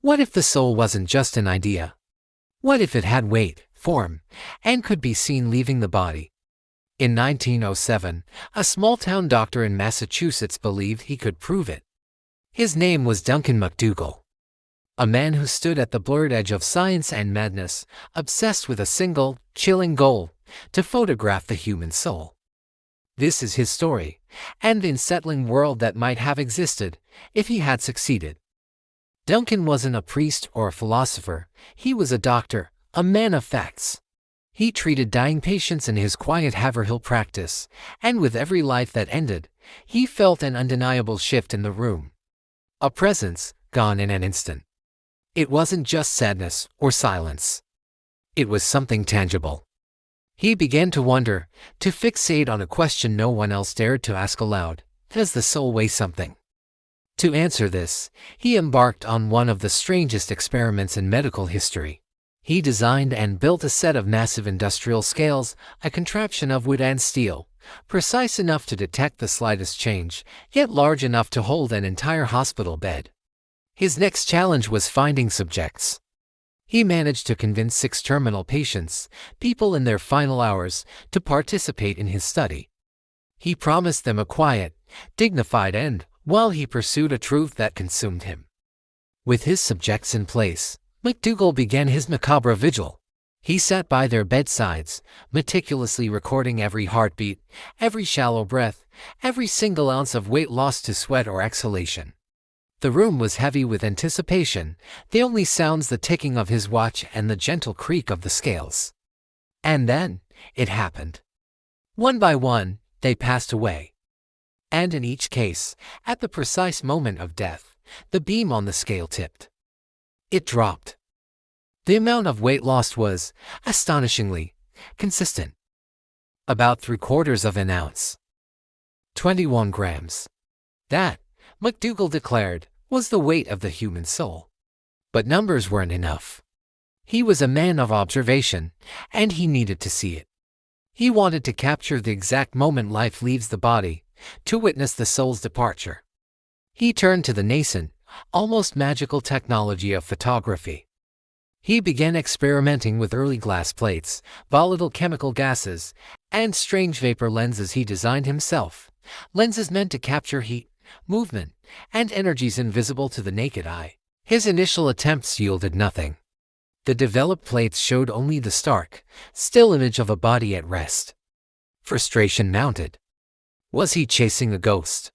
What if the soul wasn't just an idea? What if it had weight, form, and could be seen leaving the body? In 1907, a small-town doctor in Massachusetts believed he could prove it. His name was Duncan MacDougall, a man who stood at the blurred edge of science and madness, obsessed with a single, chilling goal: to photograph the human soul. This is his story, and the unsettling world that might have existed if he had succeeded. Duncan wasn't a priest or a philosopher. He was a doctor, a man of facts. He treated dying patients in his quiet Haverhill practice, and with every life that ended, he felt an undeniable shift in the room. A presence, gone in an instant. It wasn't just sadness or silence. It was something tangible. He began to wonder, to fixate on a question no one else dared to ask aloud: does the soul weigh something? To answer this, he embarked on one of the strangest experiments in medical history. He designed and built a set of massive industrial scales, a contraption of wood and steel, precise enough to detect the slightest change, yet large enough to hold an entire hospital bed. His next challenge was finding subjects. He managed to convince 6 terminal patients, people in their final hours, to participate in his study. He promised them a quiet, dignified end, while he pursued a truth that consumed him. With his subjects in place, MacDougall began his macabre vigil. He sat by their bedsides, meticulously recording every heartbeat, every shallow breath, every single ounce of weight lost to sweat or exhalation. The room was heavy with anticipation, the only sounds the ticking of his watch and the gentle creak of the scales. And then, it happened. One by one, they passed away. And in each case, at the precise moment of death, the beam on the scale tipped. It dropped. The amount of weight lost was, astonishingly, consistent. About 3/4 of an ounce. 21 grams. That, MacDougall declared, was the weight of the human soul. But numbers weren't enough. He was a man of observation, and he needed to see it. He wanted to capture the exact moment life leaves the body, to witness the soul's departure. He turned to the nascent, almost magical technology of photography. He began experimenting with early glass plates, volatile chemical gases, and strange vapor lenses he designed himself, lenses meant to capture heat, movement, and energies invisible to the naked eye. His initial attempts yielded nothing. The developed plates showed only the stark, still image of a body at rest. Frustration mounted. Was he chasing a ghost?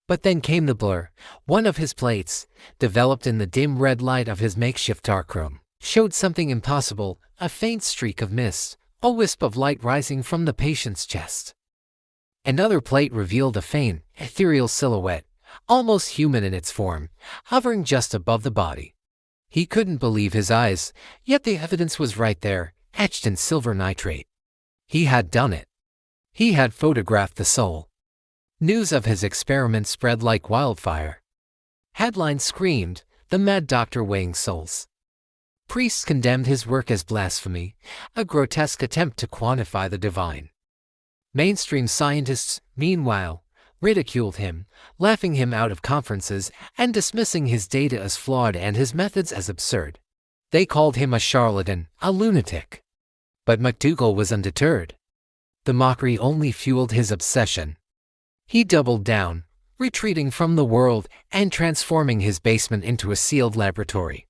But then came the blur. One of his plates, developed in the dim red light of his makeshift darkroom, showed something impossible: a faint streak of mist, a wisp of light rising from the patient's chest. Another plate revealed a faint, ethereal silhouette, almost human in its form, hovering just above the body. He couldn't believe his eyes, yet the evidence was right there, etched in silver nitrate. He had done it. He had photographed the soul. News of his experiment spread like wildfire. Headlines screamed, "The mad doctor weighing souls." Priests condemned his work as blasphemy, a grotesque attempt to quantify the divine. Mainstream scientists, meanwhile, ridiculed him, laughing him out of conferences and dismissing his data as flawed and his methods as absurd. They called him a charlatan, a lunatic. But MacDougall was undeterred. The mockery only fueled his obsession. He doubled down, retreating from the world and transforming his basement into a sealed laboratory.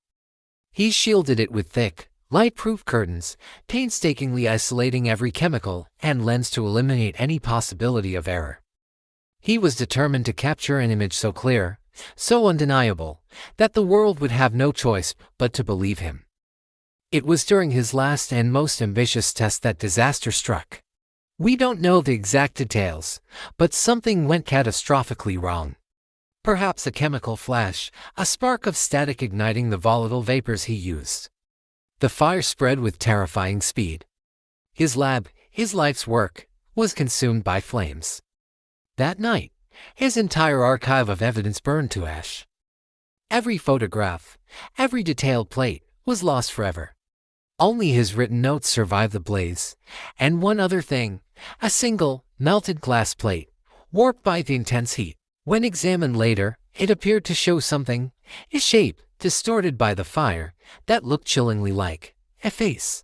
He shielded it with thick, light-proof curtains, painstakingly isolating every chemical and lens to eliminate any possibility of error. He was determined to capture an image so clear, so undeniable, that the world would have no choice but to believe him. It was during his last and most ambitious test that disaster struck. We don't know the exact details, but something went catastrophically wrong. Perhaps a chemical flash, a spark of static igniting the volatile vapors he used. The fire spread with terrifying speed. His lab, his life's work, was consumed by flames. That night, his entire archive of evidence burned to ash. Every photograph, every detailed plate, was lost forever. Only his written notes survived the blaze, and one other thing, a single, melted glass plate, warped by the intense heat. When examined later, it appeared to show something, a shape, distorted by the fire, that looked chillingly like a face.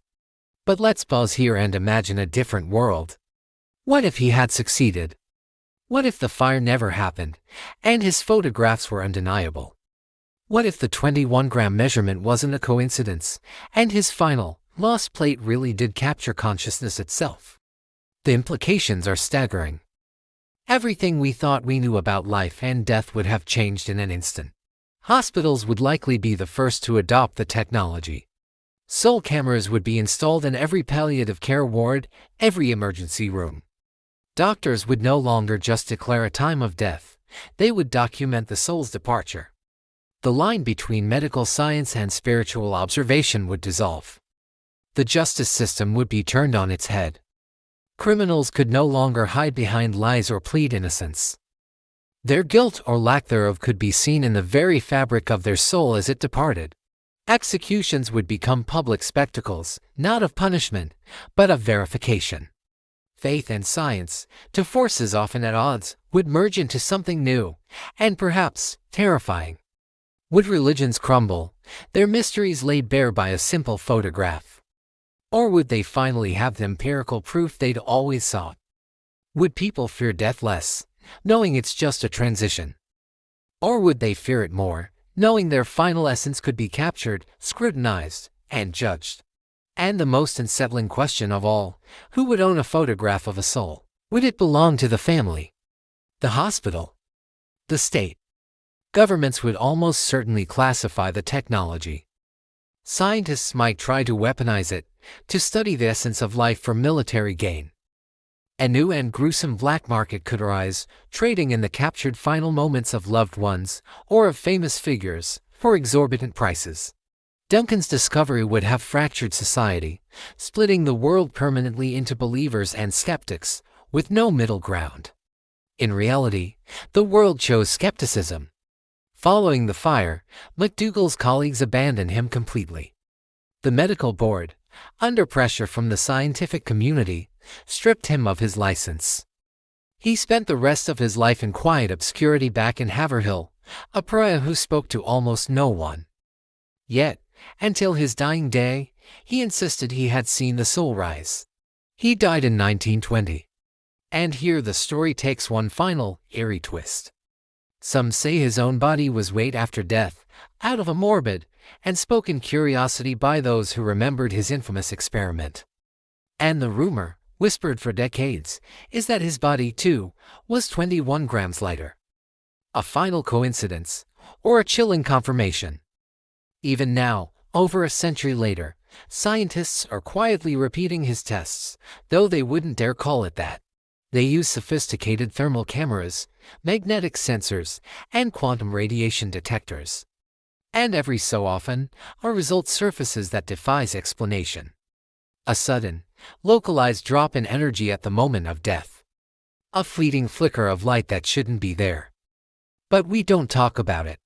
But let's pause here and imagine a different world. What if he had succeeded? What if the fire never happened, and his photographs were undeniable? What if the 21-gram measurement wasn't a coincidence, and his final, lost plate really did capture consciousness itself? The implications are staggering. Everything we thought we knew about life and death would have changed in an instant. Hospitals would likely be the first to adopt the technology. Soul cameras would be installed in every palliative care ward, every emergency room. Doctors would no longer just declare a time of death, they would document the soul's departure. The line between medical science and spiritual observation would dissolve. The justice system would be turned on its head. Criminals could no longer hide behind lies or plead innocence. Their guilt or lack thereof could be seen in the very fabric of their soul as it departed. Executions would become public spectacles, not of punishment, but of verification. Faith and science, two forces often at odds, would merge into something new, and perhaps terrifying. Would religions crumble, their mysteries laid bare by a simple photograph? Or would they finally have the empirical proof they'd always sought? Would people fear death less, knowing it's just a transition? Or would they fear it more, knowing their final essence could be captured, scrutinized, and judged? And the most unsettling question of all, who would own a photograph of a soul? Would it belong to the family? The hospital? The state? Governments would almost certainly classify the technology. Scientists might try to weaponize it, to study the essence of life for military gain. A new and gruesome black market could arise, trading in the captured final moments of loved ones, or of famous figures, for exorbitant prices. Duncan's discovery would have fractured society, splitting the world permanently into believers and skeptics, with no middle ground. In reality, the world chose skepticism. Following the fire, MacDougall's colleagues abandoned him completely. The medical board, under pressure from the scientific community, stripped him of his license. He spent the rest of his life in quiet obscurity back in Haverhill, a pariah who spoke to almost no one. Yet, until his dying day, he insisted he had seen the soul rise. He died in 1920. And here the story takes one final, eerie twist. Some say his own body was weighed after death, out of a morbid and spoken curiosity by those who remembered his infamous experiment. And the rumor, whispered for decades, is that his body, too, was 21 grams lighter. A final coincidence, or a chilling confirmation? Even now, over a century later, scientists are quietly repeating his tests, though they wouldn't dare call it that. They use sophisticated thermal cameras, magnetic sensors, and quantum radiation detectors. And every so often, a result surfaces that defies explanation. A sudden, localized drop in energy at the moment of death. A fleeting flicker of light that shouldn't be there. But we don't talk about it.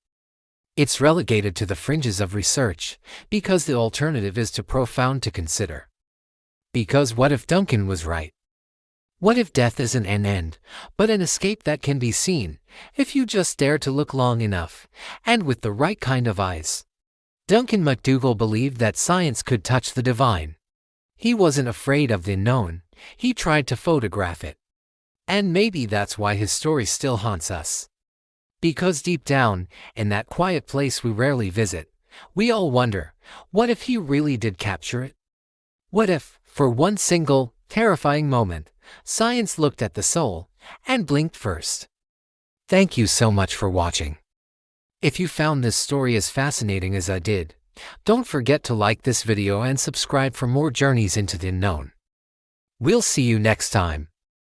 It's relegated to the fringes of research, because the alternative is too profound to consider. Because what if Duncan was right? What if death isn't an end, but an escape that can be seen, if you just dare to look long enough, and with the right kind of eyes? Duncan MacDougall believed that science could touch the divine. He wasn't afraid of the unknown, he tried to photograph it. And maybe that's why his story still haunts us. Because deep down, in that quiet place we rarely visit, we all wonder, what if he really did capture it? What if, for one single, terrifying moment, science looked at the soul and blinked first? Thank you so much for watching. If you found this story as fascinating as I did, don't forget to like this video and subscribe for more journeys into the unknown. We'll see you next time.